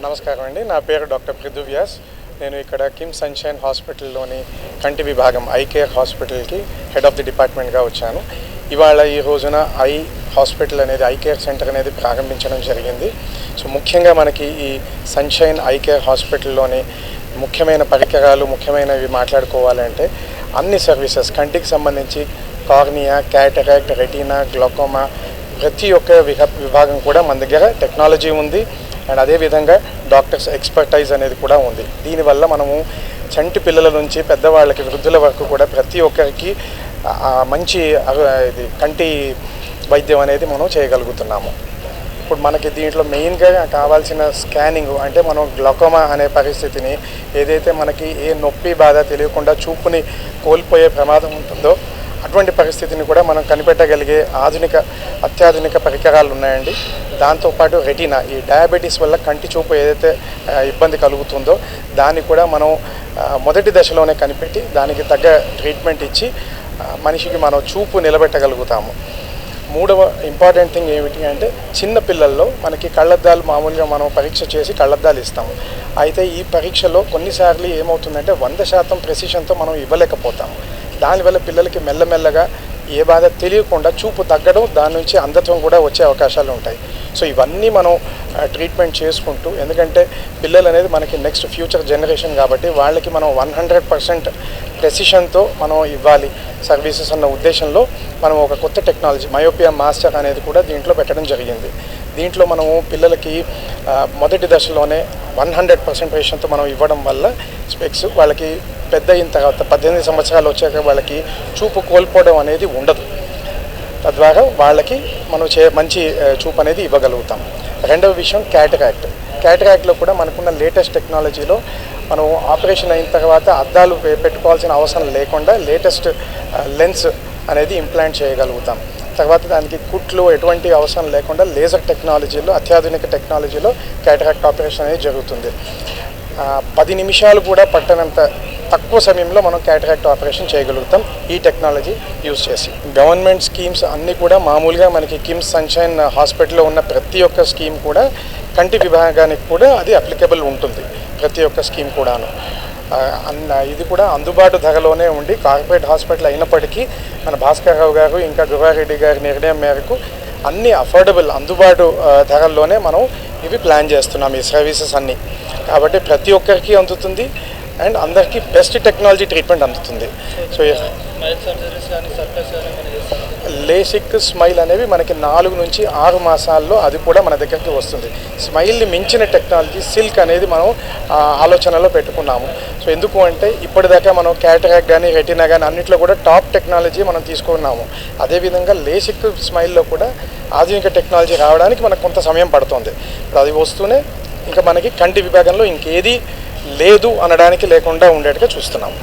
నమస్కారం అండి. నా పేరు డాక్టర్ పృథు వ్యాస్. నేను ఇక్కడ కిమ్స్ సన్షైన్ హాస్పిటల్లోని కంటి విభాగం ఐ కేర్ హాస్పిటల్కి హెడ్ ఆఫ్ ది డిపార్ట్మెంట్గా వచ్చాను. ఇవాళ ఈ రోజున ఐ హాస్పిటల్ అనేది ఐ కేర్ సెంటర్ అనేది ప్రారంభించడం జరిగింది. సో ముఖ్యంగా మనకి ఈ సన్షైన్ ఐ కేర్ హాస్పిటల్లోని ముఖ్యమైన పరికరాలు ముఖ్యమైనవి మాట్లాడుకోవాలంటే అన్ని సర్వీసెస్ కంటికి సంబంధించి కార్నియా, క్యాటరాక్ట్, రెటీనా, గ్లాకోమా ప్రతి ఒక్క విభాగం కూడా మన దగ్గర టెక్నాలజీ ఉంది. అండ్ అదేవిధంగా డాక్టర్స్ ఎక్స్పర్టైజ్ అనేది కూడా ఉంది. దీనివల్ల మనము చంటి పిల్లల నుంచి పెద్దవాళ్ళకి, వృద్ధుల వరకు కూడా ప్రతి ఒక్కరికి మంచి ఇది కంటి వైద్యం అనేది మనం చేయగలుగుతున్నాము. ఇప్పుడు మనకి దీంట్లో మెయిన్గా కావాల్సిన స్కానింగ్ అంటే మనం గ్లాకోమా అనే పరిస్థితిని ఏదైతే మనకి ఏ నొప్పి బాధ తెలియకుండా చూపుని కోల్పోయే ప్రమాదం ఉంటుందో అటువంటి పరిస్థితిని కూడా మనం కనిపెట్టగలిగే అత్యాధునిక పరికరాలు ఉన్నాయండి. దాంతోపాటు రెటీనా, ఈ డయాబెటీస్ వల్ల కంటి చూపు ఏదైతే ఇబ్బంది కలుగుతుందో దాన్ని కూడా మనం మొదటి దశలోనే కనిపెట్టి దానికి తగ్గ ట్రీట్మెంట్ ఇచ్చి మనిషికి మనం చూపు నిలబెట్టగలుగుతాము. మూడవ ఇంపార్టెంట్ థింగ్ ఏమిటి అంటే చిన్న పిల్లల్లో మనకి కళ్ళద్దాలు మామూలుగా మనం పరీక్ష చేసి కళ్ళద్దాలు ఇస్తాము. అయితే ఈ పరీక్షలో కొన్నిసార్లు ఏమవుతుందంటే 100% ప్రెసిషన్తో మనం ఇవ్వలేకపోతాము. దానివల్ల పిల్లలకి మెల్లమెల్లగా ఏ బాధ తెలియకుండా చూపు తగ్గడం, దాని నుంచి అంధత్వం కూడా వచ్చే అవకాశాలు ఉంటాయి. సో ఇవన్నీ మనం ట్రీట్మెంట్ చేసుకుంటూ, ఎందుకంటే పిల్లలు అనేది మనకి నెక్స్ట్ ఫ్యూచర్ జనరేషన్ కాబట్టి వాళ్ళకి మనం 100% ప్రెసిషన్తో మనం ఇవ్వాలి సర్వీసెస్ అన్న ఉద్దేశంలో మనం ఒక కొత్త టెక్నాలజీ మయోపియా మాస్టర్ అనేది కూడా దీంట్లో పెట్టడం జరిగింది. దీంట్లో మనము పిల్లలకి మొదటి దశలోనే 100% ప్రెసిషన్తో మనం ఇవ్వడం వల్ల స్పెక్స్ వాళ్ళకి పెద్ద అయిన తర్వాత 18 సంవత్సరాలు వచ్చాక వాళ్ళకి చూపు కోల్పోవడం అనేది ఉండదు. తద్వారా వాళ్ళకి మనం మంచి చూపు అనేది ఇవ్వగలుగుతాం. రెండవ విషయం క్యాటరాక్ట్లో కూడా మనకున్న లేటెస్ట్ టెక్నాలజీలో మనం ఆపరేషన్ అయిన తర్వాత అద్దాలు పెట్టుకోవాల్సిన అవసరం లేకుండా లేటెస్ట్ లెన్స్ అనేది ఇంప్లాంట్ చేయగలుగుతాం. తర్వాత దానికి కుట్లు ఎటువంటి అవసరం లేకుండా లేజర్ టెక్నాలజీలో, అత్యాధునిక టెక్నాలజీలో క్యాటరాక్ట్ ఆపరేషన్ అనేది జరుగుతుంది. 10 నిమిషాలు కూడా పట్టనంత తక్కువ సమయంలో మనం క్యాటరాక్ట్ ఆపరేషన్ చేయగలుగుతాం ఈ టెక్నాలజీ యూజ్ చేసి. గవర్నమెంట్ స్కీమ్స్ అన్నీ కూడా మామూలుగా మనకి కిమ్స్ సన్షైన్ హాస్పిటల్లో ఉన్న ప్రతి ఒక్క స్కీమ్ కూడా కంటి విభాగానికి కూడా అది అప్లికబుల్ ఉంటుంది. ప్రతి ఒక్క స్కీమ్ కూడాను ఇది కూడా అందుబాటు ధరలోనే ఉండి, కార్పొరేట్ హాస్పిటల్ అయినప్పటికీ మన భాస్కర్ రావు గారు ఇంకా గురువారెడ్డి గారి నిర్ణయం మేరకు అన్ని అఫోర్డబుల్ అందుబాటు ధరల్లోనే మనం ఇవి ప్లాన్ చేస్తున్నాం ఈ సర్వీసెస్ అన్నీ. కాబట్టి ప్రతి ఒక్కరికి అందుతుంది అండ్ అందరికీ బెస్ట్ టెక్నాలజీ ట్రీట్మెంట్ అందుతుంది. సో లేసిక్, స్మైల్ అనేవి మనకి 4 నుంచి 6 మాసాల్లో అది కూడా మన దగ్గరికి వస్తుంది. స్మైల్ని మించిన టెక్నాలజీ సిల్క్ అనేది మనం ఆలోచనలో పెట్టుకున్నాము. సో ఎందుకు అంటే ఇప్పటిదాకా మనం క్యాటరాక్ట్ కానీ రెటీనా కానీ అన్నింటిలో కూడా టాప్ టెక్నాలజీ మనం తీసుకున్నాము. అదేవిధంగా లేసిక్, స్మైల్లో కూడా ఆధునిక టెక్నాలజీ రావడానికి మనకు కొంత సమయం పడుతుంది. అది వస్తూనే ఇంకా మనకి కంటి విభాగంలో ఇంకేది లేదు అనడానికి లేకుండా ఉండేట్టుగా చూస్తున్నాము.